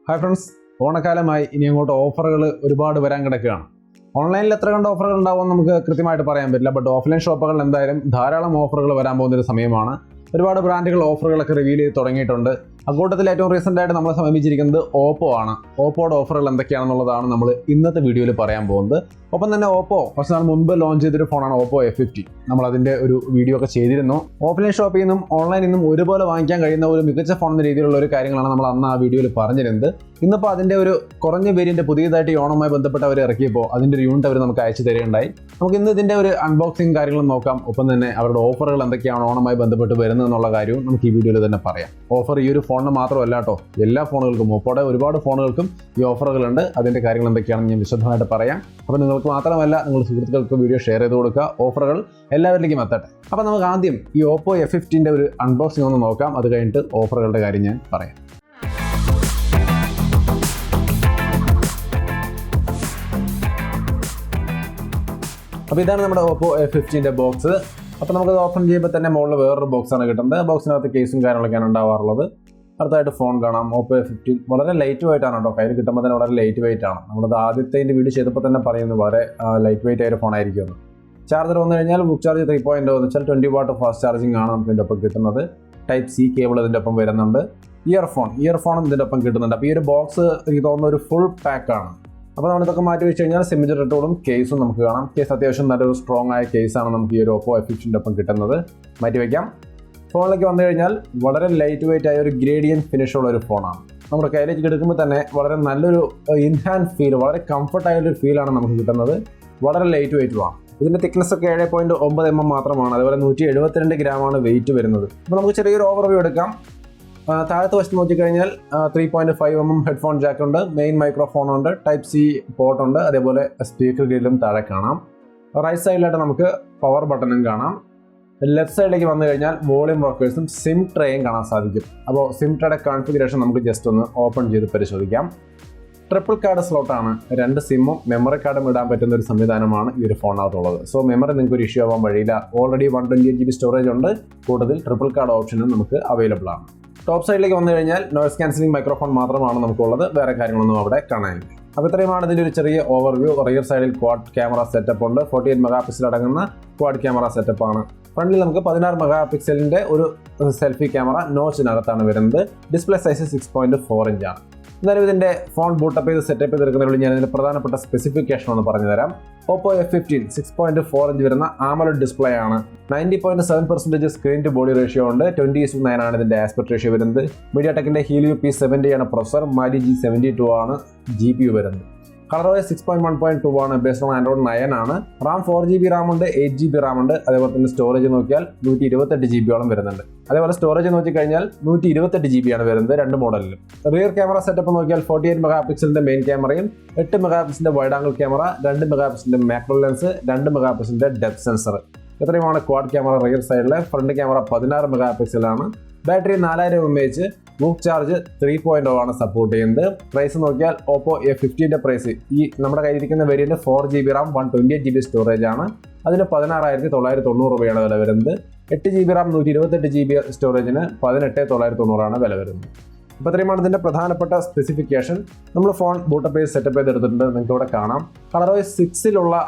Hi friends, ഓണക്കാലമായി ഇനി അങ്ങോട്ട് ഓഫറുകൾ ഒരുപാട് വരാൻ കിടക്കുകയാണ്. ഓൺലൈനിൽ എത്ര കണ്ട ഓഫറുകൾ ഉണ്ടാവുമെന്ന് നമുക്ക് കൃത്യമായിട്ട് പറയാൻ പറ്റില്ല. ബട്ട് ഓഫ്ലൈൻ ഷോപ്പുകളിൽ എന്തായാലും ധാരാളം ഓഫറുകൾ വരാൻ പോകുന്നൊരു സമയമാണ്. ഒരുപാട് ബ്രാൻഡുകൾ ഓഫറുകളൊക്കെ റിവീൽ ചെയ്ത് തുടങ്ങിയിട്ടുണ്ട്. അക്കൂട്ടത്തിൽ ഏറ്റവും റീസെൻ്റ് ആയിട്ട് നമ്മളെ സമീപിച്ചിരിക്കുന്നത് ഓപ്പോ ആണ്. ഓപ്പോയുടെ ഓഫറുകൾ എന്തൊക്കെയാണെന്നുള്ളതാണ് നമ്മൾ ഇന്നത്തെ വീഡിയോയിൽ പറയാൻ പോകുന്നത്. ഒപ്പം തന്നെ ഓപ്പോ കുറച്ച് നാൾ മുൻപ് ലോഞ്ച് ചെയ്തൊരു ഫോണാണ് ഓപ്പോ F15. നമ്മൾ അതിൻ്റെ ഒരു വീഡിയോ ഒക്കെ ചെയ്തിരുന്നു. ഓഫ്ലൈൻ ഷോപ്പിൽ നിന്നും ഓൺലൈനിൽ നിന്നും ഒരുപോലെ വാങ്ങിക്കാൻ കഴിയുന്ന ഒരു മികച്ച ഫോൺ എന്ന രീതിയിലുള്ള ഒരു കാര്യങ്ങളാണ് നമ്മൾ അന്ന് ആ വീഡിയോയിൽ പറഞ്ഞിരുന്നത്. ഇന്നിപ്പോൾ അതിൻ്റെ ഒരു കുറഞ്ഞ വേരിയൻറ്റ് പുതിയതായിട്ട് ഈ ഓണവുമായി ബന്ധപ്പെട്ട് അവർ ഇറക്കിയപ്പോൾ അതിൻ്റെ ഒരു യൂണിറ്റ് അവർ നമുക്ക് അയച്ചു തരികയുണ്ടായി. നമുക്ക് ഇന്ന് ഇതിൻ്റെ ഒരു അൺബോക്സിങ് കാര്യങ്ങളും നോക്കാം. ഒപ്പം തന്നെ അവരുടെ ഓഫറുകൾ എന്തൊക്കെയാണ് ഓണവുമായി ബന്ധപ്പെട്ട് വരുന്നത് എന്നുള്ള കാര്യവും നമുക്ക് ഈ വീഡിയോയിൽ തന്നെ പറയാം. ഓഫർ ഈ ഒരു ഫോണിന് മാത്രമല്ല കേട്ടോ, എല്ലാ ഫോണുകൾക്കും, ഓപ്പോയുടെ ഒരുപാട് ഫോണുകൾക്കും ഈ ഓഫറുകളുണ്ട്. അതിൻ്റെ കാര്യങ്ങൾ എന്തൊക്കെയാണെന്ന് ഞാൻ വിശദമായിട്ട് പറയാം. അപ്പോൾ നിങ്ങൾക്ക് മാത്രമല്ല, നിങ്ങൾ സുഹൃത്തുക്കൾക്ക് വീഡിയോ ഷെയർ ചെയ്ത് കൊടുക്കുക. ഓഫറുകൾ എല്ലാവരിലേക്കും എത്തട്ടെ. അപ്പോൾ നമുക്ക് ആദ്യം ഈ ഓപ്പോ F15 ഒരു അൺബോക്സിംഗ് ഒന്ന് നോക്കാം. അത് കഴിഞ്ഞിട്ട് ഓഫറുകളുടെ കാര്യം ഞാൻ പറയാം. അപ്പോൾ ഇതാണ് നമ്മുടെ ഓപ്പോ F15 ബോക്സ്. അപ്പോൾ നമുക്കത് ഓപ്പൺ ചെയ്യുമ്പോൾ തന്നെ മുകളിൽ വേറൊരു ബോക്സാണ് കിട്ടുന്നത്. ബോക്സിനകത്ത് കേസും കാര്യങ്ങളൊക്കെയാണ് ഉണ്ടാവാറുള്ളത്. അടുത്തായിട്ട് ഫോൺ കാണാം. ഓപ്പോ F15 വളരെ ലൈറ്റ് വെയിറ്റ് ആണ് കേട്ടോ. കയ്യിൽ കിട്ടുമ്പോൾ തന്നെ വളരെ ലൈറ്റ് വെയിറ്റ് ആണ്. നമ്മളത് ആദ്യത്തെ വീഡിയോ ചെയ്തപ്പോൾ തന്നെ പറയുന്നത് വളരെ ലൈറ്റ് വെയിറ്റ് ആയ ഒരു ഫോണായിരിക്കും. ചാർജർ വന്നു കഴിഞ്ഞാൽ ബുക്ക് ചാർജ് 3.0 എന്ന് വെച്ചാൽ 20 വാട്ട് ഫാസ്റ്റ് ചാർജിങ് ആണ് നമുക്ക് ഇതിൻ്റെ ഒപ്പം കിട്ടുന്നത്. Type-C കേബിൾ ഇതിൻ്റെ ഒപ്പം വരുന്നുണ്ട്. ഇയർഫോണും ഇതിൻ്റെ ഒപ്പം കിട്ടുന്നുണ്ട്. അപ്പോൾ ഈ ഒരു ബോക്സ് എനിക്ക് തോന്നുന്ന ഒരു ഫുൾ പാക്കാണ്. അപ്പോൾ നമ്മളിതൊക്കെ മാറ്റി വെച്ച് കഴിഞ്ഞാൽ സിമിജർ റെട്ടോളും കേസും നമുക്ക് കാണാം. കേസ് അത്യാവശ്യം നല്ലൊരു സ്ട്രോങ് ആയ കേസാണ് നമുക്ക് ഈ ഒരു ഓപ്പോ F15 ഒപ്പം കിട്ടുന്നത്. മാറ്റി വയ്ക്കാം. ഫോണിലേക്ക് വന്നു കഴിഞ്ഞാൽ വളരെ ലൈറ്റ് വെയിറ്റ് ആയ ഒരു ഗ്രേഡിയൻ ഫിനിഷുള്ള ഒരു ഫോണാണ്. നമ്മുടെ കയ്യിലേക്ക് എടുക്കുമ്പോൾ തന്നെ വളരെ നല്ലൊരു ഇൻഹാൻഡ് ഫീൽ, വളരെ കംഫർട്ടായൊരു ഫീലാണ് നമുക്ക് കിട്ടുന്നത്. വളരെ ലൈറ്റ് വെയിറ്റുമാണ്. ഇതിൻ്റെ തിക്നെസ് ഒക്കെ 7.9 mm മാത്രമാണ്. അതുപോലെ 172 ഗ്രാമാണ് വെയിറ്റ് വരുന്നത്. അപ്പോൾ നമുക്ക് ചെറിയൊരു ഓവർവ്യൂ എടുക്കാം. താഴത്തെ വശത്ത് നോക്കിക്കഴിഞ്ഞാൽ 3.5 mm ഹെഡ്ഫോൺ ജാക്ക് ഉണ്ട്, മെയിൻ മൈക്രോഫോൺ ഉണ്ട്, Type-C പോർട്ട് ഉണ്ട്, അതേപോലെ സ്പീക്കർ ഗ്രില്ലും താഴെ കാണാം. റൈറ്റ് സൈഡിലായിട്ട് നമുക്ക് പവർ ബട്ടണും കാണാം. ലെഫ്റ്റ് സൈഡിലേക്ക് വന്നു കഴിഞ്ഞാൽ വോളിയം റോക്കേഴ്സും സിം ട്രേയും കാണാൻ സാധിക്കും. അപ്പോൾ സിം ട്രേയുടെ കോൺഫിഗറേഷൻ നമുക്ക് ജസ്റ്റ് ഒന്ന് ഓപ്പൺ ചെയ്ത് പരിശോധിക്കാം. ട്രിപ്പിൾ കാർഡ് സ്ലോട്ടാണ്. 2 സിമ്മും മെമ്മറി കാർഡും ഇടാൻ പറ്റുന്ന ഒരു സംവിധാനമാണ് ഈ ഒരു ഫോണിനകത്തുള്ളത്. സോ മെമ്മറി നിങ്ങൾക്ക് ഒരു ഇഷ്യൂ ആവാൻ വഴിയില്ല. ഓൾറെഡി 128 GB സ്റ്റോറേജ് ഉണ്ട്. കൂടുതൽ ട്രിപ്പിൾ കാർഡ് ഓപ്ഷനും നമുക്ക് അവൈലബിൾ ആണ്. ടോപ്പ് സൈഡിലേക്ക് വന്നു കഴിഞ്ഞാൽ നോയ്സ് ക്യാൻസലിംഗ് മൈക്രോഫോൺ മാത്രമാണ് നമുക്കുള്ളത്. വേറെ കാര്യങ്ങളൊന്നും അവിടെ കാണാനില്ല. അപ്പോൾ ഇത്രയുമാണ് ഇതിൻ്റെ ഒരു ചെറിയ ഓവർവ്യൂ. റിയർ സൈഡിൽ ക്വാഡ് ക്യാമറ സെറ്റപ്പ് ഉണ്ട്. 48 MP അടങ്ങുന്ന ക്വാഡ് ക്യാമറ സെറ്റപ്പ് ആണ്. ഫ്രണ്ടിൽ നമുക്ക് 16 MP ഒരു സെൽഫി ക്യാമറ നോച്ചിനകത്താണ് വരുന്നത്. ഡിസ്പ്ലേ സൈസ് 6.4 ഇഞ്ച് ആണ്. എന്നാലും ഇതിൻ്റെ ഫോൺ ബൂട്ടപ്പ് ചെയ്ത് സെറ്റപ്പ് ചെയ്തെടുക്കുന്നതിനുള്ളിൽ ഞാൻ ഇതിൻ്റെ പ്രധാനപ്പെട്ട സ്പെസിഫിക്കേഷൻ ഒന്ന് പറഞ്ഞു തരാം. ഓപ്പോ F15 6.4 ഇഞ്ച് വരുന്ന AMOLED ഡിസ്പ്ലേ ആണ്. 90.7% സ്ക്രീൻ ടു ബോഡി റേഷ്യോ ഉണ്ട്. 20:9 ആണ് ഇതിൻ്റെ ആസ്പെക്ട് റേഷ്യോ വരുന്നത്. മീഡിയാടെക്കിൻ്റെ ഹീലിയോ P70 ആണ് പ്രൊസസർ. Mali G72 ആണ് GPU വരുന്നത്. കളറോയെ 6.1.2 ആണ്. ബേസ്ഡ് ഓൺ ആൻഡ്രോയിഡ് 9 ആണ്. റാം 4GB റാം ഉണ്ട്, 8GB റാം ഉണ്ട്. അതേപോലെ തന്നെ സ്റ്റോറേജ് നോക്കിയാൽ 128 GB വരുന്നുണ്ട്. അതേപോലെ സ്റ്റോറേജ് നോക്കിക്കഴിഞ്ഞാൽ 128 GB ആണ് വരുന്നത് രണ്ട് മോഡലിലും. റിയർ ക്യാമറ സെറ്റപ്പ് നോക്കിയാൽ 48 MP മെയിൻ ക്യാമറയും 8 MP wide angle camera, 2 MP macro lens, 2 MP depth sensor. ഇത്രയുമാണ് ക്വാഡ് ക്യാമറ റിയർ സൈഡിലെ. ഫ്രണ്ട് ക്യാമറ 16 MP ആണ്. Battery 4000 mAh. ബുക്ക് ചാർജ് 3.0 ആണ് സപ്പോർട്ട് ചെയ്യുന്നത്. പ്രൈസ് നോക്കിയാൽ ഓപ്പോ F15 പ്രൈസ് ഈ നമ്മുടെ കയ്യിലിരിക്കുന്ന variant 4GB Ram 128 GB storage ആണ്. അതിന് 16,990 രൂപയാണ് വില വരുന്നത്. 8GB റാം 128 GB സ്റ്റോറേജിന് 18,990 ആണ് വില വരുന്നത്. അപ്പോൾ ഇത്രയുമാണ് ഇതിൻ്റെ പ്രധാനപ്പെട്ട സ്പെസിഫിക്കേഷൻ. നമ്മൾ ഫോൺ ബൂട്ടപ്പ് ചെയ്ത് സെറ്റപ്പ് ചെയ്തെടുത്തിട്ടുണ്ട്. നിങ്ങൾക്ക് ഇവിടെ കാണാം. കളറോയ് 6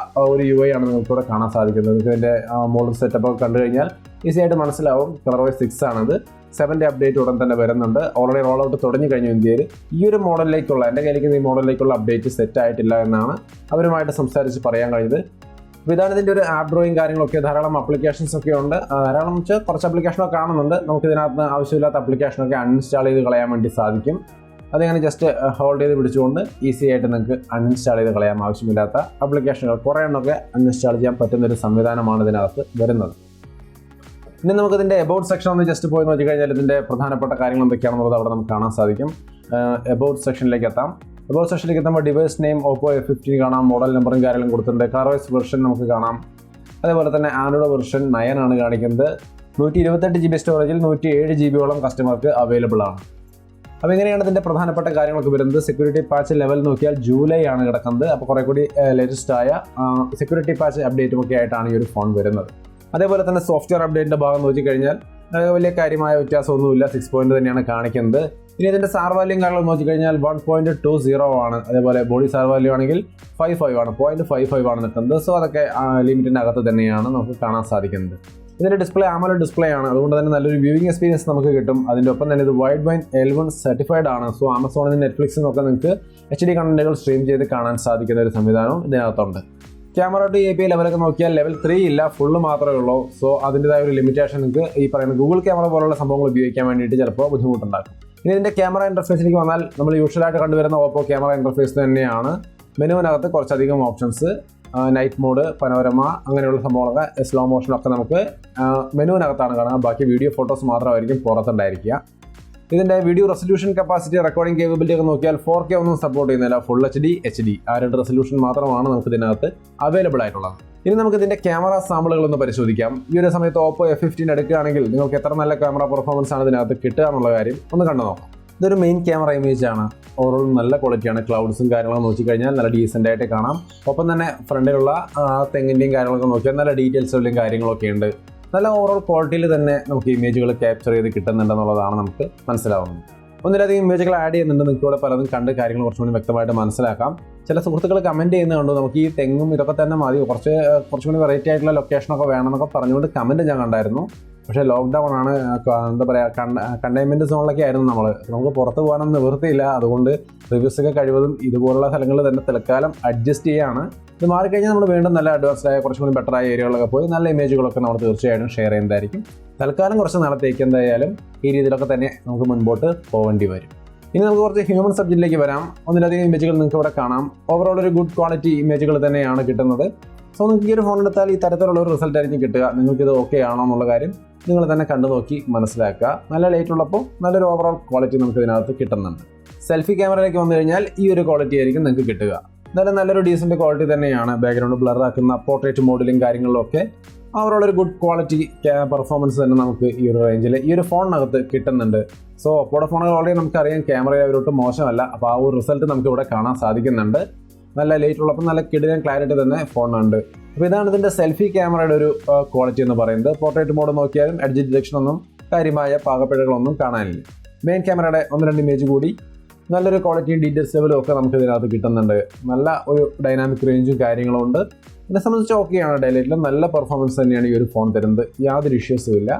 ഒരു UI ആണ് നിങ്ങൾക്ക് ഇവിടെ കാണാൻ സാധിക്കുന്നത്. നിങ്ങൾക്ക് ഇതിൻ്റെ മോഡൽ സെറ്റപ്പ് ഒക്കെ കണ്ടു കഴിഞ്ഞാൽ ഈസി ആയിട്ട് മനസ്സിലാവും. കളറോയ് 6 ആണിത്. 7ന്റെ അപ്ഡേറ്റ് ഉടൻ തന്നെ വരുന്നുണ്ട്. ഓൾറെഡി റോൾ ഔട്ട് തുടങ്ങി കഴിഞ്ഞു ഇന്ത്യയിൽ. ഈ ഒരു മോഡലിലേക്കുള്ള, എൻ്റെ കയ്യിലേക്ക് ഈ മോഡലിലേക്കുള്ള അപ്ഡേറ്റ് സെറ്റ് ആയിട്ടില്ല എന്നാണ് അവരുമായിട്ട് സംസാരിച്ച് പറയാൻ കഴിഞ്ഞത്. അപ്പോൾ ഇതാണ് ഇതിൻ്റെ ഒരു ആപ്പ് ഡ്രോയിങ് കാര്യങ്ങളൊക്കെ. ധാരാളം ആപ്ലിക്കേഷൻസ് ഒക്കെ ഉണ്ട്. ധാരാളം വെച്ചാൽ കുറച്ച് ആപ്ലിക്കേഷനൊക്കെ കാണുന്നുണ്ട്. നമുക്ക് ഇതിനകത്ത് ആവശ്യമില്ലാത്ത ആപ്ലിക്കേഷനൊക്കെ അൺഇൻസ്റ്റാൾ ചെയ്ത് കളയാൻ വേണ്ടി സാധിക്കും. അതിങ്ങനെ ജസ്റ്റ് ഹോൾഡ് ചെയ്ത് പിടിച്ചുകൊണ്ട് ഈസി ആയിട്ട് നിങ്ങൾക്ക് അൺഇൻസ്റ്റാൾ ചെയ്ത് കളയാം. ആവശ്യമില്ലാത്ത ആപ്ലിക്കേഷനുകൾ കുറേ എണ്ണമൊക്കെ അൺഇൻസ്റ്റാൾ ചെയ്യാൻ പറ്റുന്നൊരു സംവിധാനമാണ് ഇതിനകത്ത് വരുന്നത്. ഇനി നമുക്കിതിൻ്റെ എബൌട്ട് സെക്ഷൻ ഒന്ന് ജസ്റ്റ് പോയി നോക്കി കഴിഞ്ഞാൽ ഇതിൻ്റെ പ്രധാനപ്പെട്ട കാര്യങ്ങൾ എന്തൊക്കെയാണെന്നുള്ളത് അവിടെ നമുക്ക് കാണാൻ സാധിക്കും. എബൌട്ട് സെക്ഷനിലേക്ക് എത്താം. എബൌട്ട് സെക്ഷനിലേക്ക് എത്തുമ്പോൾ ഡിവൈസ് നെയിം ഓപ്പോ F15 കാണാം. മോഡൽ നമ്പറും കാര്യങ്ങളും കൊടുത്തിട്ടുണ്ട്. കളർവൈസ് വെർഷൻ നമുക്ക് കാണാം. അതേപോലെ തന്നെ ആൻഡ്രോയിഡ് വെർഷൻ 9 ആണ് കാണിക്കുന്നത്. 128 GB സ്റ്റോറേജിൽ 107 GB കസ്റ്റമർക്ക് അവൈലബിൾ ആണ്. അപ്പോൾ ഇങ്ങനെയാണ് ഇതിൻ്റെ പ്രധാനപ്പെട്ട കാര്യങ്ങളൊക്കെ വരുന്നത്. സെക്യൂരിറ്റി പാച്ച് ലെവൽ നോക്കിയാൽ ജൂലൈ ആണ് കിടക്കുന്നത്. അപ്പോൾ കുറേ കൂടി ലേറ്റസ്റ്റ് ആയ സെക്യൂരിറ്റി പാച്ച് അപ്ഡേറ്റും ഒക്കെ ആയിട്ടാണ് ഈ ഒരു ഫോൺ വരുന്നത്. അതേപോലെ തന്നെ സോഫ്റ്റ്വെയർ അപ്ഡേറ്റിൻ്റെ ഭാഗം നോക്കിക്കഴിഞ്ഞാൽ വലിയ കാര്യമായ വ്യത്യാസമൊന്നുമില്ല. 6 തന്നെയാണ് കാണിക്കുന്നത്. ഇനി ഇതിൻ്റെ സാർ വാല്യൂം കാര്യങ്ങൾ നോക്കിക്കഴിഞ്ഞാൽ 1.20 ആണ്. അതേപോലെ ബോഡി സാർ വാല്യൂ ആണെങ്കിൽ 55 ആണ്, 0.55 ആണ് നിൽക്കുന്നത്. സോ അതൊക്കെ ലിമിറ്റിൻ്റെ അകത്ത് തന്നെയാണ് നമുക്ക് കാണാൻ സാധിക്കുന്നത്. ഇതിൻ്റെ ഡിസ്പ്ലേ AMOLED ഡിസ്പ്ലേ ആണ്, അതുകൊണ്ട് തന്നെ നല്ലൊരു വ്യൂവിംഗ് എക്സ്പീരിയൻസ് നമുക്ക് കിട്ടും. അതിൻ്റെ ഒപ്പം തന്നെ ഇത് വൈഡ് ബാൻഡ് L1 സർട്ടിഫൈഡ് ആണ്. സോ ആമസോണിൽ നെറ്റ്ഫ്ലിക്സിൽ ഒക്കെ നിങ്ങൾക്ക് HD കണ്ടന്റുകൾ സ്ട്രീം ചെയ്ത് കാണാൻ സാധിക്കുന്ന ഒരു സംവിധാനവും ഇതിനകത്തുണ്ട്. ക്യാമറ ടു API ലെവലൊക്കെ നോക്കിയാൽ ലെവൽ 3 ഇല്ല, ഫുള്ള് മാത്രമേ ഉള്ളൂ. സോ അതിൻ്റെതായ ഒരു ലിമിറ്റേഷൻ നിങ്ങൾക്ക് ഈ പറയുന്ന ഗൂഗിൾ ക്യാമറ പോലുള്ള സംഭവങ്ങൾ ഉപയോഗിക്കാൻ വേണ്ടിയിട്ട് ചിലപ്പോൾ ബുദ്ധിമുട്ടുണ്ടാക്കും. ഇനി ഇതിൻ്റെ ക്യാമറ ഇൻ്റർഫേസിലേക്ക് വന്നാൽ നമ്മൾ യൂഷ്വലായിട്ട് കണ്ടുവരുന്ന ഓപ്പോ ക്യാമറ ഇൻ്റർഫേസ് തന്നെയാണ്. മെനുവിനകത്ത് കുറച്ചധികം ഓപ്ഷൻസ്, നൈറ്റ് മോഡ്, പനോരമ അങ്ങനെയുള്ള സംഭവങ്ങളൊക്കെ, സ്ലോ മോഷനൊക്കെ നമുക്ക് മെനുവിനകത്താണ് കാണുക. ബാക്കി വീഡിയോ ഫോട്ടോസ് മാത്രമായിരിക്കും പുറത്തുണ്ടായിരിക്കുക. ഇതിൻ്റെ video resolution capacity, recording capability ഒക്കെ നോക്കിയാൽ 4K ഒന്നും സപ്പോർട്ട് ചെയ്യുന്നില്ല. ഫുൾ HD ആ രണ്ട് റെസൊല്യൂഷൻ മാത്രമാണ് നമുക്ക് ഇതിനകത്ത് അവൈലബിൾ ആയിട്ടുള്ളത്. ഇനി നമുക്ക് ഇതിൻ്റെ ക്യാമറ സാമ്പിളുകൾ ഒന്ന് പരിശോധിക്കാം. ഈ ഒരു സമയത്ത് Oppo F15 എടുക്കുകയാണെങ്കിൽ നിങ്ങൾക്ക് എത്ര നല്ല ക്യാമറ പെർഫോമൻസ് ആണ് ഇതിനകത്ത് കിട്ടുക എന്നുള്ള കാര്യം ഒന്ന് കണ്ടു നോക്കാം. ഇതൊരു മെയിൻ ക്യാമറ ഇമേജ് ആണ്. ഓവറോൾ നല്ല ക്വാളിറ്റിയാണ്. ക്ലൗഡ്സും കാര്യങ്ങളൊക്കെ നോക്കിക്കഴിഞ്ഞാൽ നല്ല ഡീസൻ്റ് ആയിട്ട് കാണാം. ഒപ്പം തന്നെ ഫ്രണ്ടിലുള്ള തെങ്ങിൻ്റെയും കാര്യങ്ങളൊക്കെ നോക്കിയാൽ നല്ല ഡീറ്റെയിൽസുകളും കാര്യങ്ങളൊക്കെ ഉണ്ട്. നല്ല ഓവറോൾ ക്വാളിറ്റിയിൽ തന്നെ നമുക്ക് ഇമേജുകൾ ക്യാപ്ചർ ചെയ്ത് കിട്ടുന്നുണ്ടെന്നുള്ളതാണ് നമുക്ക് മനസ്സിലാവുന്നത്. ഒന്നിലധികം ഇമേജുകൾ ആഡ് ചെയ്യുന്നുണ്ട്. നിങ്ങൾക്ക് ഇവിടെ പലതും കണ്ട് കാര്യങ്ങൾ കുറച്ചുകൂടി വ്യക്തമായിട്ട് മനസ്സിലാക്കാം. ചില സുഹൃത്തുക്കൾ കമൻറ്റ് ചെയ്യുന്നത് കണ്ടു, നമുക്ക് ഈ തെങ്ങും ഇതൊക്കെ തന്നെ മതി, കുറച്ചുകൂടി വെറൈറ്റി ആയിട്ടുള്ള ലൊക്കേഷനൊക്കെ വേണമെന്നൊക്കെ പറഞ്ഞുകൊണ്ട് കമൻറ്റ് ഞാൻ കണ്ടായിരുന്നു. പക്ഷേ ലോക്ക്ഡൗൺ ആണ്, എന്താ പറയുക, കണ്ടെയ്ൻമെൻറ്റ് സോണിലൊക്കെ ആയിരുന്നു നമുക്ക് പുറത്ത് പോകാനൊന്നും നിവൃത്തിയില്ല. അതുകൊണ്ട് റിവ്യൂസൊക്കെ കഴിവതും ഇതുപോലുള്ള സ്ഥലങ്ങളിൽ തന്നെ തൽക്കാലം അഡ്ജസ്റ്റ് ചെയ്യുകയാണ്. ഇത് മാറിക്കഴിഞ്ഞാൽ നമ്മൾ വീണ്ടും നല്ല അഡ്വാൻസ്ഡ് ആയ കുറച്ചുകൂടി ബെറ്റർ ആയ ഏരിയകളിലൊക്കെ പോയി നല്ല ഇമേജുകളൊക്കെ നമ്മൾ തീർച്ചയായിട്ടും ഷെയർ ചെയ്യുന്നതായിരിക്കും. തൽക്കാലം കുറച്ച് നാളത്തേക്ക് എന്തായാലും ഈ രീതിയിലൊക്കെ തന്നെ നമുക്ക് മുൻപോട്ട് പോകേണ്ടി വരും. ഇനി നമുക്ക് കുറച്ച് ഹ്യൂമൻ സബ്ജക്റ്റിലേക്ക് വരാം. ഒന്നിലധികം ഇമേജുകൾ നിങ്ങൾക്ക് ഇവിടെ കാണാം. ഓവറോൾ ഒരു ഗുഡ് ക്വാളിറ്റി ഇമേജുകൾ തന്നെയാണ് കിട്ടുന്നത്. സോ നിങ്ങൾക്ക് ഈ ഒരു ഫോൺ എടുത്താൽ ഈ തരത്തിലുള്ള ഒരു റിസൾട്ട് ആയിരിക്കും കിട്ടുക. നിങ്ങൾക്കിത് ഓക്കെ ആണോ എന്നുള്ള കാര്യം നിങ്ങൾ തന്നെ കണ്ടു നോക്കി മനസ്സിലാക്കുക. നല്ല ലൈറ്റ് ഉള്ളപ്പോൾ നല്ലൊരു ഓവറോൾ ക്വാളിറ്റി നമുക്ക് ഇതിനകത്ത് കിട്ടുന്നുണ്ട്. സെൽഫി ക്യാമറയിലേക്ക് വന്നു കഴിഞ്ഞാൽ ഈ ഒരു ക്വാളിറ്റി ആയിരിക്കും നിങ്ങൾക്ക് കിട്ടുക. എന്തായാലും നല്ലൊരു ഡീസൻറ്റ് ക്വാളിറ്റി തന്നെയാണ്. ബാക്ക്ഗ്രൗണ്ട് ബ്ലർ ആക്കുന്ന പോർട്രേറ്റ് മോഡലും കാര്യങ്ങളിലും ഒക്കെ ഓവറോൾ ഒരു ഗുഡ് ക്വാളിറ്റി പെർഫോമൻസ് തന്നെ നമുക്ക് ഈ ഒരു റേഞ്ചിൽ ഈ ഒരു ഫോണിനകത്ത് കിട്ടുന്നുണ്ട്. സോ ഒപ്പോടെ ഫോണുകൾ ഓൾറെഡി നമുക്കറിയാം ക്യാമറ അവരോട്ട് മോശമല്ല. അപ്പോൾ ആ ഒരു റിസൾട്ട് നമുക്ക് ഇവിടെ കാണാൻ സാധിക്കുന്നുണ്ട്. നല്ല ലൈറ്റ് ഉള്ളപ്പോൾ നല്ല കിടിലൻ ക്ലാരിറ്റി തന്നെ ഫോണുണ്ട്. അപ്പോൾ ഇതാണ് ഇതിൻ്റെ സെൽഫി ക്യാമറയുടെ ഒരു ക്വാളിറ്റി എന്ന് പറയുന്നത്. പോർട്രേറ്റ് മോഡ് നോക്കിയാലും എഡ്ജ് ഡിറ്റക്ഷൻ ഒന്നും കാര്യമായ പാകപ്പിഴകളൊന്നും കാണാനില്ല. മെയിൻ ക്യാമറയുടെ 1-2 ഇമേജ് കൂടി നല്ലൊരു ക്വാളിറ്റിയും ഡീറ്റെയിൽസ് ലെവലും ഒക്കെ നമുക്ക് ഇതിനകത്ത് കിട്ടുന്നുണ്ട്. നല്ല ഒരു ഡൈനാമിക് റേഞ്ചും കാര്യങ്ങളും ഉണ്ട്. എന്നെ സംബന്ധിച്ച് ഓക്കെയാണ്. ഡൈലൈറ്റിലും നല്ല പെർഫോമൻസ് തന്നെയാണ് ഈ ഒരു ഫോൺ തരുന്നത്. യാതൊരു ഇഷ്യൂസും ഇല്ല.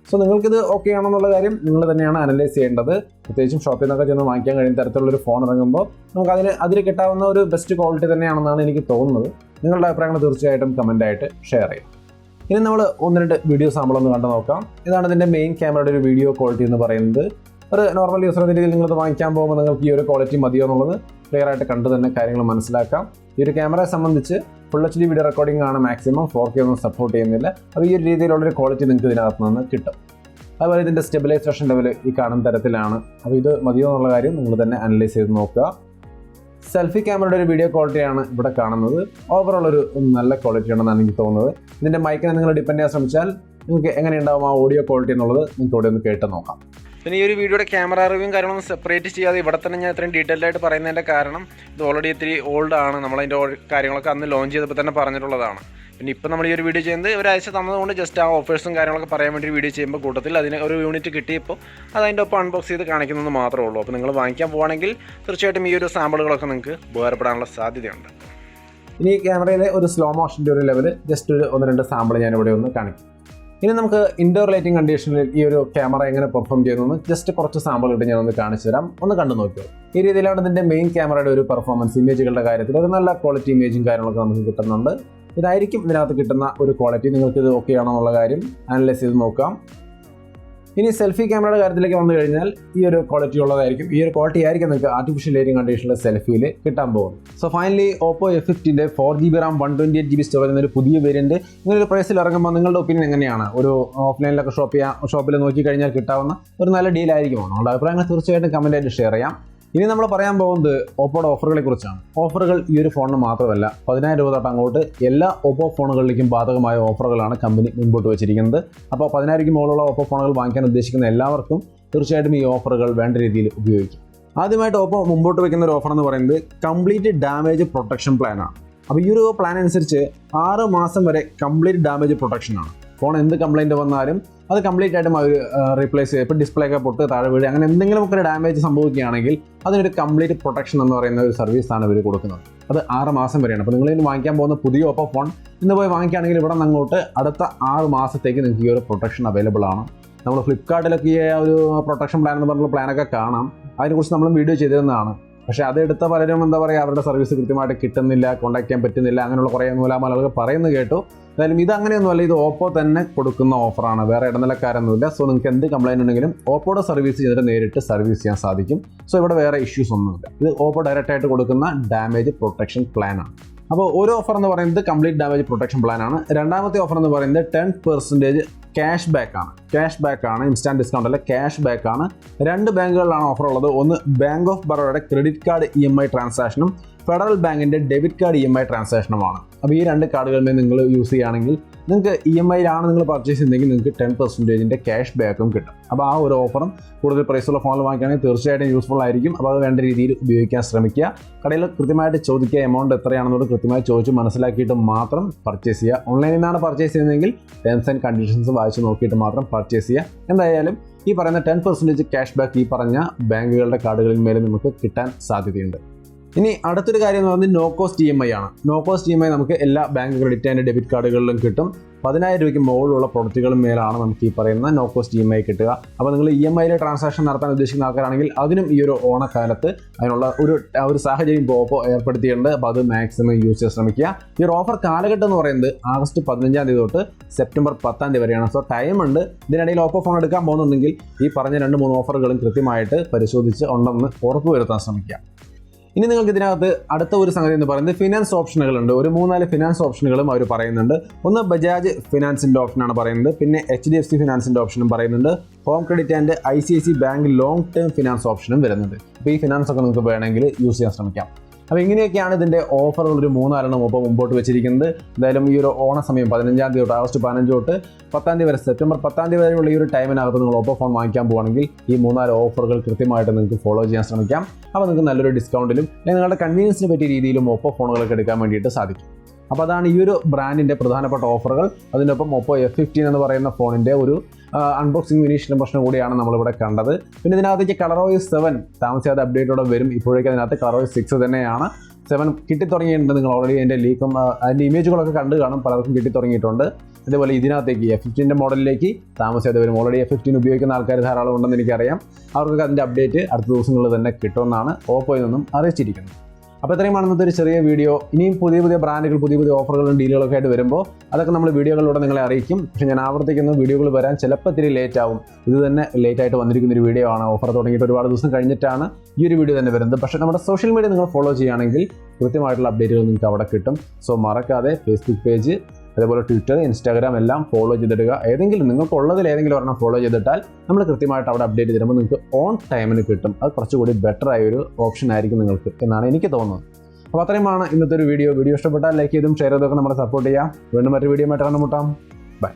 സോ നിങ്ങൾക്കിത് ഓക്കെ ആണെന്നുള്ള കാര്യം നിങ്ങൾ തന്നെയാണ് അനലൈസ് ചെയ്യേണ്ടത്. പ്രത്യേകിച്ചും ഷോപ്പിൽ നിന്നൊക്കെ ചെന്ന് വാങ്ങിക്കാൻ കഴിയുന്ന തരത്തിലുള്ളൊരു ഫോൺ ഇറങ്ങുമ്പോൾ നമുക്ക് അതിൽ കിട്ടാവുന്ന ഒരു ബെസ്റ്റ് ക്വാളിറ്റി തന്നെയാണെന്നാണ് എനിക്ക് തോന്നുന്നത്. നിങ്ങളുടെ അഭിപ്രായങ്ങൾ തീർച്ചയായിട്ടും കമൻറ്റായിട്ട് ഷെയർ ചെയ്യും. ഇനി നമ്മൾ 1-2 വീഡിയോ സാമ്പിളൊന്ന് കണ്ടു നോക്കാം. ഇതാണ് ഇതിൻ്റെ മെയിൻ ക്യാമറയുടെ ഒരു വീഡിയോ ക്വാളിറ്റി എന്ന് പറയുന്നത്. ഒരു നോർമൽ യൂസർ എന്ന രീതിയിൽ നിങ്ങളിത് വാങ്ങിക്കാൻ പോകുമ്പോൾ നിങ്ങൾക്ക് ഈ ഒരു ക്വാളിറ്റി മതിയോ എന്നുള്ളത് ക്ലിയർ ആയിട്ട് കണ്ട് തന്നെ കാര്യങ്ങൾ മനസ്സിലാക്കാം. ഈ ഒരു ക്യാമറയെ സംബന്ധിച്ച് ഫുൾ HD വീഡിയോ റെക്കോർഡിംഗ് ആണ് മാക്സിമം. 4K ഒന്നും സപ്പോർട്ട് ചെയ്യുന്നില്ല. അപ്പോൾ ഈ ഒരു രീതിയിലുള്ളൊരു ക്വാളിറ്റി നിങ്ങൾക്ക് ഇതിനകത്ത് നിന്ന് കിട്ടും. അതുപോലെ ഇതിൻ്റെ സ്റ്റെബിലൈസേഷൻ ലെവൽ ഈ കാണുന്ന തരത്തിലാണ്. അപ്പോൾ ഇത് മതിയോ എന്നുള്ള കാര്യം നിങ്ങൾ തന്നെ അനലൈസ് ചെയ്ത് നോക്കുക. സെൽഫി ക്യാമറയുടെ ഒരു വീഡിയോ ക്വാളിറ്റിയാണ് ഇവിടെ കാണുന്നത്. ഓവറോൾ ഒരു നല്ല ക്വാളിറ്റി ആണെന്നാണ് എനിക്ക് തോന്നുന്നത്. ഇതിൻ്റെ മൈക്കിനെ നിങ്ങൾ ഡിപ്പെൻഡ് ചെയ്യാൻ ശ്രമിച്ചാൽ നിങ്ങൾക്ക് എങ്ങനെയുണ്ടാവും ആ ഓഡിയോ ക്വാളിറ്റി എന്നുള്ളത് നിങ്ങൾക്ക് ഇവിടെ ഒന്ന് കേട്ട് നോക്കാം. പിന്നെ ഈ ഒരു വീഡിയോയുടെ ക്യാമറ റിവ്യൂവും കാര്യങ്ങളൊന്നും സെപ്പറേറ്റ് ചെയ്യാതെ ഇവിടെ തന്നെ ഞാൻ ഇത്രയും ഡീറ്റെയിൽഡ് ആയിട്ട് പറയുന്നതിൻ്റെ കാരണം ഇത് ഓൾറെഡി ഇത്തിരി ഓൾഡ് ആണ്. നമ്മളതിൻ്റെ കാര്യങ്ങളൊക്കെ അന്ന് ലോഞ്ച് ചെയ്തപ്പോൾ തന്നെ പറഞ്ഞിട്ടുള്ളതാണ്. പിന്നെ ഇപ്പോൾ നമ്മൾ ഈ ഒരു വീഡിയോ ചെയ്യുന്നത് ഒരാഴ്ച തന്നതുകൊണ്ട് ജസ്റ്റ് ആ ഓഫേഴ്സും കാര്യങ്ങളൊക്കെ പറയാൻ വേണ്ടി വീഡിയോ ചെയ്യുമ്പോൾ കൂട്ടത്തിൽ അതിന് ഒരു യൂണിറ്റ് കിട്ടിയപ്പോൾ അത് അതിൻ്റെ ഒപ്പം അൺബോക്സ് ചെയ്ത് കാണിക്കുന്നത് മാത്രമേ ഉള്ളൂ. അപ്പോൾ നിങ്ങൾ വാങ്ങിക്കാൻ പോകുകയാണെങ്കിൽ തീർച്ചയായിട്ടും ഈ ഒരു സാമ്പിളുകളൊക്കെ നിങ്ങൾക്ക് ഉപകാരപ്പെടാനുള്ള സാധ്യതയുണ്ട്. ഇനി ക്യാമറയിലെ ഒരു സ്ലോ മോഷൻ്റെ ഒരു ലെവൽ ജസ്റ്റ് ഒരു 1-2 സാമ്പിൾ ഞാനിവിടെ ഒന്ന് കാണിക്കും. ഇനി നമുക്ക് ഇൻഡോർ ലൈറ്റിംഗ് കണ്ടീഷനിൽ ഈ ഒരു ക്യാമറ എങ്ങനെ പെർഫോം ചെയ്യുന്നു ജസ്റ്റ് കുറച്ച് സാമ്പിൾ ഇട്ട് ഞാനൊന്ന് കാണിച്ചു തരാം. ഒന്ന് കണ്ടു നോക്കിയോ. ഈ രീതിയിലാണ് ഇതിൻ്റെ മെയിൻ ക്യാമറയുടെ ഒരു പെർഫോമൻസ്. ഇമേജുകളുടെ കാര്യത്തിൽ ഒരു നല്ല ക്വാളിറ്റി ഇമേജും കാര്യങ്ങളൊക്കെ നമുക്ക് കിട്ടുന്നുണ്ട്. ഇതായിരിക്കും ഇതിനകത്ത് കിട്ടുന്ന ഒരു ക്വാളിറ്റി. നിങ്ങൾക്കിത് ഓക്കെ ആണോ എന്നുള്ള കാര്യം അനലൈസ് ചെയ്ത് നോക്കാം. ഇനി സെൽഫി ക്യാമറയുടെ കാര്യത്തിലേക്ക് വന്നു കഴിഞ്ഞാൽ ഈ ഒരു ക്വാളിറ്റി ഉള്ളതായിരിക്കും. ഈ ഒരു ക്വാളിറ്റി ആയിരിക്കും നിങ്ങൾക്ക് ആർട്ടിഫിഷ്യൽ ലൈറ്റിംഗ് കണ്ടീഷനിലെ സെൽഫിയിൽ കിട്ടാൻ പോകുന്നത്. So finally Oppo F15 4GB RAM 128GB storage എന്നൊരു പുതിയ വേരിയൻറ്റ് ഇങ്ങനൊരു പ്രൈസിൽ ഇറങ്ങുമ്പോൾ നിങ്ങളുടെ ഒപ്പീനിയൻ എങ്ങനെയാണ്? ഒരു ഓഫ്ലൈനിലൊക്കെ ഷോപ്പിൽ നോക്കിക്കഴിഞ്ഞാൽ കിട്ടാവുന്ന ഒരു നല്ല ഡീലായിരിക്കുമോ? നിങ്ങളുടെ അഭിപ്രായങ്ങൾ തീർച്ചയായിട്ടും കമൻറ്റായിട്ട് ഷെയർ ചെയ്യാം. ഇനി നമ്മൾ പറയാൻ പോകുന്നത് ഓപ്പോയുടെ ഓഫറുകളെ കുറിച്ചാണ്. ഓഫറുകൾ ഈ ഒരു ഫോണിന് മാത്രമല്ല 10,000 രൂപ തൊട്ട് അങ്ങോട്ട് എല്ലാ ഓപ്പോ ഫോണുകളിലേക്കും ബാധകമായ ഓഫറുകളാണ് കമ്പനി മുൻപോട്ട് വെച്ചിരിക്കുന്നത്. അപ്പോൾ 10,000 മുകളിലുള്ള ഓപ്പോ ഫോണുകൾ വാങ്ങിക്കാൻ ഉദ്ദേശിക്കുന്ന എല്ലാവർക്കും തീർച്ചയായിട്ടും ഈ ഓഫറുകൾ വേണ്ട രീതിയിൽ ഉപയോഗിക്കും. ആദ്യമായിട്ട് ഓപ്പോ മുമ്പോട്ട് വയ്ക്കുന്ന ഒരു ഓഫർ എന്ന് പറയുന്നത് കംപ്ലീറ്റ് ഡാമേജ് പ്രൊട്ടക്ഷൻ പ്ലാനാണ്. അപ്പോൾ ഈ ഒരു പ്ലാൻ അനുസരിച്ച് 6 മാസം വരെ കംപ്ലീറ്റ് ഡാമേജ് പ്രൊട്ടക്ഷനാണ്. ഫോൺ എന്ത് കംപ്ലയിൻറ്റ് വന്നാലും അത് കംപ്ലീറ്റ് ആയിട്ടും അവർ റീപ്ലേസ് ചെയ്യും. ഇപ്പോൾ ഡിസ്പ്ലേ ഒക്കെ പൊട്ട് താഴെ വീഴുക അങ്ങനെ എന്തെങ്കിലും ഒക്കെ ഒരു ഡാമേജ് സംഭവിക്കുകയാണെങ്കിൽ അതിനൊരു കംപ്ലീറ്റ് പ്രൊട്ടക്ഷൻ എന്ന് പറയുന്ന ഒരു സർവീസാണ് ഇവർ കൊടുക്കുന്നത്. അത് 6 മാസം വരെയാണ്. അപ്പോൾ നിങ്ങൾ ഇനി വാങ്ങിക്കാൻ പോകുന്ന പുതിയ ഓപ്പോ ഫോൺ ഇന്ന് പോയി വാങ്ങിക്കുകയാണെങ്കിൽ ഇവിടെ നിന്ന് അങ്ങോട്ട് അടുത്ത 6 മാസത്തേക്ക് നിങ്ങൾക്ക് ഈ ഒരു പ്രൊട്ടക്ഷൻ അവൈലബിൾ ആണ്. നമ്മൾ ഫ്ലിപ്കാർട്ടിലൊക്കെ ഈ ഒരു പ്രൊട്ടക്ഷൻ പ്ലാൻ എന്ന് പറഞ്ഞുള്ള പ്ലാനൊക്കെ കാണാം. അതിനെക്കുറിച്ച് നമ്മൾ വീഡിയോ ചെയ്തിരുന്നതാണ്. പക്ഷേ അതെടുത്ത പലരും എന്താ പറയുക, അവരുടെ സർവീസ് കൃത്യമായിട്ട് കിട്ടുന്നില്ല, കോൺടാക്ട് ചെയ്യാൻ പറ്റുന്നില്ല, അങ്ങനെയുള്ള കുറേ നൂലാമാലകൾ പറയുന്നത് കേട്ടു. എന്തായാലും ഇത് അങ്ങനെയൊന്നുമല്ല, ഇത് ഓപ്പോ തന്നെ കൊടുക്കുന്ന ഓഫറാണ്, വേറെ ഇടനിലക്കാരൊന്നുമില്ല. സോ നിങ്ങൾക്ക് എന്ത് കംപ്ലയിൻ്റ് ഉണ്ടെങ്കിലും ഓപ്പോയുടെ സർവീസ് ചെയ്തിട്ട് നേരിട്ട് സർവീസ് ചെയ്യാൻ സാധിക്കും. സോ ഇവിടെ വേറെ ഇഷ്യൂസ് ഒന്നുമില്ല. ഇത് ഓപ്പോ ഡയറക്റ്റ് ആയിട്ട് കൊടുക്കുന്ന ഡാമേജ് പ്രൊട്ടക്ഷൻ പ്ലാനാണ്. അപ്പോൾ ഒരു ഓഫർ എന്ന് പറയുന്നത് കംപ്ലീറ്റ് ഡാമേജ് പ്രൊട്ടക്ഷൻ പ്ലാനാണ്. രണ്ടാമത്തെ ഓഫർ എന്ന് പറയുന്നത് 10% ക്യാഷ് ബാക്ക് ആണ്. ഇൻസ്റ്റാൻറ്റ് ഡിസ്കൗണ്ട് അല്ല, ക്യാഷ് ബാക്ക് ആണ്. 2 ബാങ്കുകളിലാണ് ഓഫർ ഉള്ളത്. ഒന്ന് ബാങ്ക് ഓഫ് ബറോഡയുടെ ക്രെഡിറ്റ് കാർഡ് EMI ട്രാൻസാക്ഷനും ഫെഡറൽ ബാങ്കിൻ്റെ ഡെബിറ്റ് കാർഡ് EMI ട്രാൻസാക്ഷനുമാണ്. അപ്പോൾ ഈ 2 കാർഡുകളിൽ നിങ്ങൾ യൂസ് ചെയ്യുകയാണെങ്കിൽ നിങ്ങൾക്ക് EMIയിലാണ് നിങ്ങൾ പർച്ചേസ് ചെയ്യുന്നതെങ്കിൽ നിങ്ങൾക്ക് 10% ക്യാഷ് ബാക്കും കിട്ടും. അപ്പോൾ ആ ഒരു ഓഫറും കൂടുതൽ പ്രൈസുള്ള ഫോണിൽ വാങ്ങിക്കുകയാണെങ്കിൽ തീർച്ചയായിട്ടും യൂസ്ഫുൾ ആയിരിക്കും. അപ്പോൾ അത് വേണ്ട രീതിയിൽ ഉപയോഗിക്കാൻ ശ്രമിക്കുക. കടയിൽ കൃത്യമായിട്ട് ചോദിക്കുക, എമൗണ്ട് എത്രയാണെന്നോട് കൃത്യമായി ചോദിച്ച് മനസ്സിലാക്കിയിട്ട് മാത്രം പർച്ചേസ് ചെയ്യുക. ഓൺലൈനിൽ നിന്നാണ് പർച്ചേസ് ചെയ്യുന്നതെങ്കിൽ ടേംസ് ആൻഡ് കണ്ടീഷൻസ് വായിച്ച് നോക്കിയിട്ട് മാത്രം പർച്ചേസ് ചെയ്യുക. എന്തായാലും ഈ പറയുന്ന 10% ക്യാഷ് ബാക്ക് ഈ പറഞ്ഞ ബാങ്കുകളുടെ കാർഡുകളിൽ മേലെ നമുക്ക് കിട്ടാൻ സാധ്യതയുണ്ട്. ഇനി അടുത്തൊരു കാര്യം എന്ന് പറയുന്നത് നോ കോസ്റ്റ് EMI ആണ്. നോ കോസ്റ്റ് EMI നമുക്ക് എല്ലാ ബാങ്ക് ക്രെഡിറ്റ് ആൻഡ് ഡെബിറ്റ് കാർഡുകളിലും കിട്ടും. 10,000 രൂപയ്ക്ക് മുകളിലുള്ള പ്രൊഡക്റ്റുകളും മേലാണ് നമുക്ക് ഈ പറയുന്ന നോ കോസ്റ്റ് EMI കിട്ടുക. അപ്പോൾ നിങ്ങൾ EMIയിലെ ട്രാൻസാക്ഷൻ നടത്താൻ ഉദ്ദേശിക്കുന്ന ആൾക്കാരാണെങ്കിൽ അതിനും ഈ ഒരു ഓണക്കാലത്ത് അതിനുള്ള ഒരു സാഹചര്യം ഇപ്പോൾ ഓപ്പോ ഏർപ്പെടുത്തിയിട്ടുണ്ട്. അപ്പോൾ അത് മാക്സിമം യൂസ് ചെയ്യാൻ ശ്രമിക്കുക. ഈ ഒരു ഓഫർ കാലഘട്ടം എന്ന് പറയുന്നത് ആഗസ്റ്റ് 15 തീയതി തൊട്ട് സെപ്റ്റംബർ 10 വരെയാണ്. സോ ടൈമുണ്ട്. ഇതിനിടയിൽ ഓപ്പോ ഫോൺ എടുക്കാൻ പോകുന്നുണ്ടെങ്കിൽ ഈ പറഞ്ഞ 2-3 ഓഫറുകളും കൃത്യമായിട്ട് പരിശോധിച്ച് ഉണ്ടെന്ന് ഉറപ്പുവരുത്താൻ ശ്രമിക്കുക. ഇനി നിങ്ങൾക്ക് ഇതിനകത്ത് അടുത്ത ഒരു സംഗതി എന്ന് പറയുന്നത് ഫിനാൻസ് ഓപ്ഷനുകളുണ്ട്. ഒരു 3-4 ഫിനാൻസ് ഓപ്ഷനുകളും അവർ പറയുന്നുണ്ട്. ഒന്ന് ബജാജ് ഫിനാൻസിൻ്റെ ഓപ്ഷനാണ് പറയുന്നത്, പിന്നെ HDFC ഫിനാൻസിൻ്റെ ഓപ്ഷനും പറയുന്നുണ്ട്, home credit and ICICI bank long term finance ഓപ്ഷനും വരുന്നുണ്ട്. അപ്പോൾ ഈ ഫിനാൻസ് ഒക്കെ നിങ്ങൾക്ക് വേണമെങ്കിൽ യൂസ് ചെയ്യാൻ ശ്രമിക്കാം. അപ്പോൾ ഇങ്ങനെയൊക്കെയാണ് ഇതിൻ്റെ ഓഫറുകൾ ഒരു 3-4 ഇപ്പോൾ മുമ്പോട്ട് വെച്ചിരിക്കുന്നത്. എന്തായാലും ഈ ഒരു ഓണസമയം 15 തൊട്ട് ആഗസ്റ്റ് 15 തൊട്ട് 10 വരെ, സെപ്റ്റംബർ 10 വരെയുള്ള ഈ ഒരു ടൈമിനകത്ത് നിങ്ങൾ ഓപ്പോ ഫോൺ വാങ്ങിക്കാൻ പോകുകയാണെങ്കിൽ ഈ 3-4 ഓഫറുകൾ കൃത്യമായിട്ട് നിങ്ങൾക്ക് ഫോളോ ചെയ്യാൻ ശ്രമിക്കാം. അപ്പോൾ നിങ്ങൾക്ക് നല്ലൊരു ഡിസ്കൗണ്ടിലും അല്ലെങ്കിൽ നിങ്ങളുടെ കൺവീനിയൻസിന് പറ്റിയ രീതിയിലും ഓപ്പോ ഫോണുകളൊക്കെ എടുക്കാൻ വേണ്ടിയിട്ട് സാധിക്കും. അപ്പോൾ അതാണ് ഈ ഒരു ബ്രാൻഡിൻ്റെ പ്രധാനപ്പെട്ട ഓഫറുകൾ. അതിനൊപ്പം Oppo F15 എന്ന് പറയുന്ന ഫോണിൻ്റെ ഒരു അൺബോക്സിംഗ് വിനീഷിൻ്റെ പ്രശ്നം കൂടിയാണ് നമ്മളിവിടെ കണ്ടത്. പിന്നെ ഇതിനകത്തേക്ക് ColorOS 7 താമസിയാതെ അപ്ഡേറ്റോടെ വരും. ഇപ്പോഴേക്കും അതിനകത്ത് ColorOS 6 തന്നെയാണ്. 7 കിട്ടിത്തുടങ്ങിയിട്ടുണ്ട്. നിങ്ങൾ ഓൾറെഡി അതിൻ്റെ ലീക്കും അതിൻ്റെ ഇമേജുകളൊക്കെ കണ്ടു കാണും, പലർക്കും കിട്ടിത്തുടങ്ങിയിട്ടുണ്ട്. അതേപോലെ ഇതിനകത്തേക്ക് F15 മോഡലിലേക്ക് താമസിയാതെ വരും. ഓൾറെഡി F15 ഉപയോഗിക്കുന്ന ആൾക്കാർ ധാരാളം ഉണ്ടെന്ന് എനിക്കറിയാം. അവർക്ക് അതിൻ്റെ അപ്ഡേറ്റ് അടുത്ത ദിവസങ്ങളിൽ തന്നെ കിട്ടുമെന്നാണ് ഓപ്പോയിൽ നിന്നും അറിയിച്ചിരിക്കുന്നത്. അപ്പോൾ ഇത്രയുമാണ് ഇന്നത്തെ ഒരു ചെറിയ വീഡിയോ. ഇനിയും പുതിയ ബ്രാൻഡുകൾ, പുതിയ ഓഫറുകളും ഡീലുകളൊക്കെ ആയിട്ട് വരുമ്പോൾ അതൊക്കെ നമ്മൾ വീഡിയോകളിലൂടെ നിങ്ങളെ അറിയിക്കും. പക്ഷേ ഞാൻ ആവർത്തിക്കുന്ന വീഡിയോകൾ വരാൻ ചിലപ്പോൾ ഇത്തിരി ലേറ്റ് ആവും. ഇത് തന്നെ ലേറ്റായിട്ട് വന്നിരിക്കുന്ന ഒരു വീഡിയോ ആണ്. ഓഫർ തുടങ്ങിയിട്ട് ഒരുപാട് ദിവസം കഴിഞ്ഞിട്ടാണ് ഈ ഒരു വീഡിയോ തന്നെ വരുന്നത്. പക്ഷേ നമ്മുടെ സോഷ്യൽ മീഡിയ നിങ്ങൾ ഫോളോ ചെയ്യുകയാണെങ്കിൽ കൃത്യമായിട്ടുള്ള അപ്ഡേറ്റുകൾ നിങ്ങൾക്ക് അവിടെ കിട്ടും. സോ മറക്കാതെ ഫേസ്ബുക്ക് പേജ്, അതേപോലെ ട്വിറ്റർ, ഇൻസ്റ്റാഗ്രാം എല്ലാം ഫോളോ ചെയ്തിടുക. ഏതെങ്കിലും നിങ്ങൾക്കുള്ളതിൽ ഏതെങ്കിലും ഒരെണ്ണം ഫോളോ ചെയ്തിട്ടാൽ നമ്മൾ കൃത്യമായിട്ട് അവിടെ അപ്ഡേറ്റ് തരുമ്പോൾ നിങ്ങൾക്ക് ഓൺ ടൈമിന് കിട്ടും. അത് കുറച്ചുകൂടി ബെറ്റർ ആയൊരു ഓപ്ഷൻ ആയിരിക്കും നിങ്ങൾക്ക് എന്നാണ് എനിക്ക് തോന്നുന്നത്. അപ്പോൾ അത്രയുമാണ് ഇന്നത്തെ ഒരു വീഡിയോ. ഇഷ്ടപ്പെട്ടാൽ ലൈക്ക് ചെയ്തും ഷെയർ ചെയ്തൊക്കെ നമ്മളെ സപ്പോർട്ട് ചെയ്യാം. വീണ്ടും മറ്റൊരു വീഡിയോ ആയിട്ട് കണ്ടുമുട്ടാം. ബൈ.